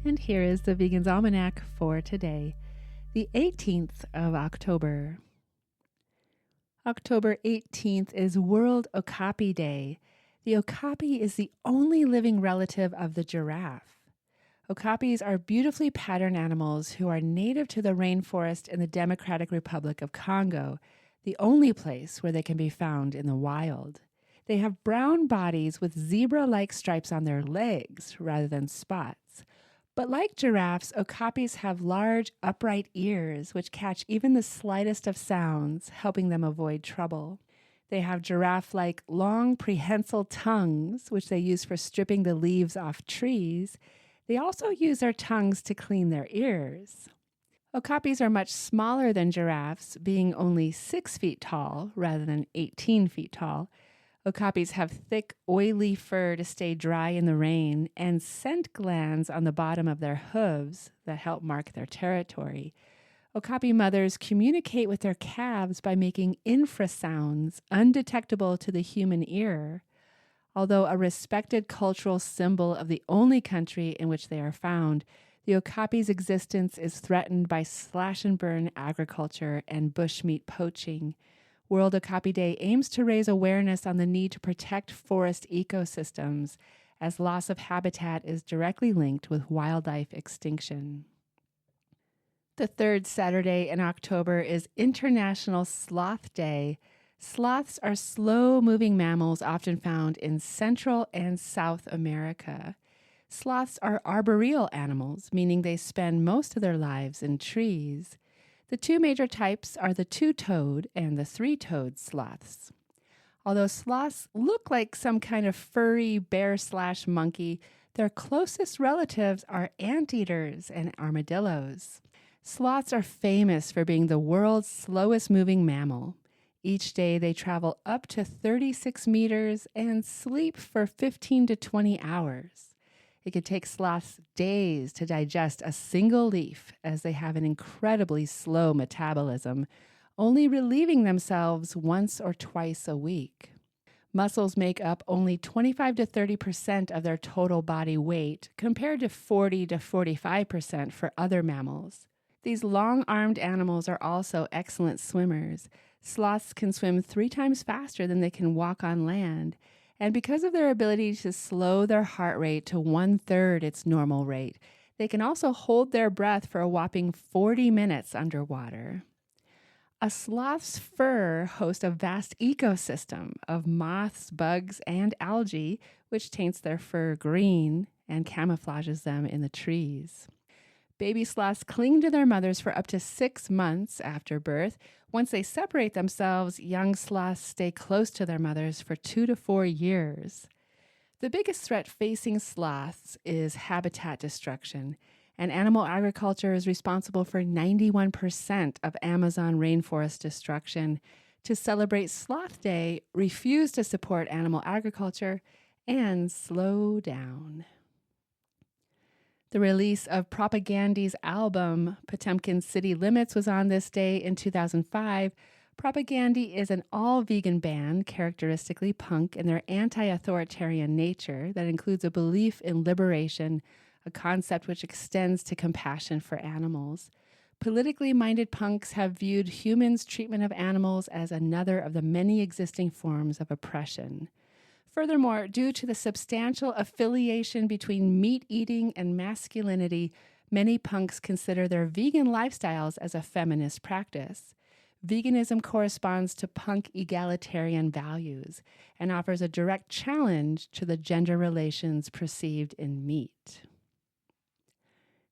And here is the Vegan's Almanac for today, the 18th of October. October 18th is World Okapi Day. The okapi is the only living relative of the giraffe. Okapis are beautifully patterned animals who are native to the rainforest in the Democratic Republic of Congo, the only place where they can be found in the wild. They have brown bodies with zebra-like stripes on their legs rather than spots. But like giraffes, okapis have large, upright ears which catch even the slightest of sounds, helping them avoid trouble. They have giraffe-like long prehensile tongues, which they use for stripping the leaves off trees. They also use their tongues to clean their ears. Okapis are much smaller than giraffes, being only 6 feet tall rather than 18 feet tall. Okapis have thick, oily fur to stay dry in the rain and scent glands on the bottom of their hooves that help mark their territory. Okapi mothers communicate with their calves by making infrasounds undetectable to the human ear. Although a respected cultural symbol of the only country in which they are found, the okapi's existence is threatened by slash-and-burn agriculture and bushmeat poaching. World Okapi Day aims to raise awareness on the need to protect forest ecosystems, as loss of habitat is directly linked with wildlife extinction. The third Saturday in October is International Sloth Day. Sloths are slow-moving mammals often found in Central and South America. Sloths are arboreal animals, meaning they spend most of their lives in trees. The two major types are the two-toed and the three-toed sloths. Although sloths look like some kind of furry bear/monkey, their closest relatives are anteaters and armadillos. Sloths are famous for being the world's slowest-moving mammal. Each day they travel up to 36 meters and sleep for 15 to 20 hours. It could take sloths days to digest a single leaf, as they have an incredibly slow metabolism, only relieving themselves once or twice a week. Mussels make up only 25 to 30% of their total body weight, compared to 40 to 45% for other mammals. These long-armed animals are also excellent swimmers. Sloths can swim 3 times faster than they can walk on land. And because of their ability to slow their heart rate to 1/3 its normal rate, they can also hold their breath for a whopping 40 minutes underwater. A sloth's fur hosts a vast ecosystem of moths, bugs, and algae, which taints their fur green and camouflages them in the trees. Baby sloths cling to their mothers for up to 6 months after birth. Once they separate themselves, young sloths stay close to their mothers for 2 to 4 years. The biggest threat facing sloths is habitat destruction, and animal agriculture is responsible for 91% of Amazon rainforest destruction. To celebrate Sloth Day, refuse to support animal agriculture and slow down. The release of Propagandhi's album, Potemkin City Limits, was on this day in 2005. Propagandhi is an all-vegan band, characteristically punk in their anti-authoritarian nature that includes a belief in liberation, a concept which extends to compassion for animals. Politically minded punks have viewed humans' treatment of animals as another of the many existing forms of oppression. Furthermore, due to the substantial affiliation between meat eating and masculinity, many punks consider their vegan lifestyles as a feminist practice. Veganism corresponds to punk egalitarian values and offers a direct challenge to the gender relations perceived in meat.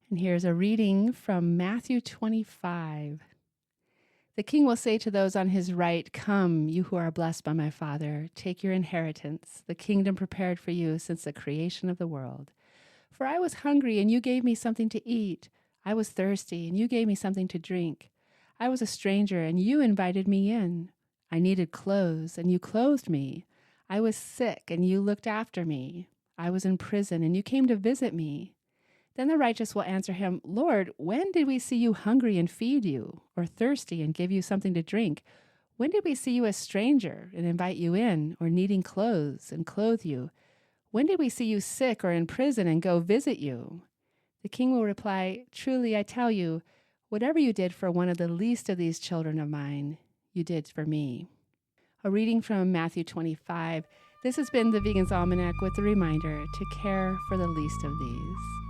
And here's a reading from Matthew 25. The king will say to those on his right, "Come, you who are blessed by my Father, take your inheritance, the kingdom prepared for you since the creation of the world. For I was hungry, and you gave me something to eat. I was thirsty, and you gave me something to drink. I was a stranger, and you invited me in. I needed clothes, and you clothed me. I was sick, and you looked after me. I was in prison, and you came to visit me." Then the righteous will answer him, "Lord, when did we see you hungry and feed you, or thirsty and give you something to drink? When did we see you a stranger and invite you in, or needing clothes and clothe you? When did we see you sick or in prison and go visit you?" The king will reply, "Truly, I tell you, whatever you did for one of the least of these children of mine, you did for me." A reading from Matthew 25. This has been the Vegan's Almanac with the reminder to care for the least of these.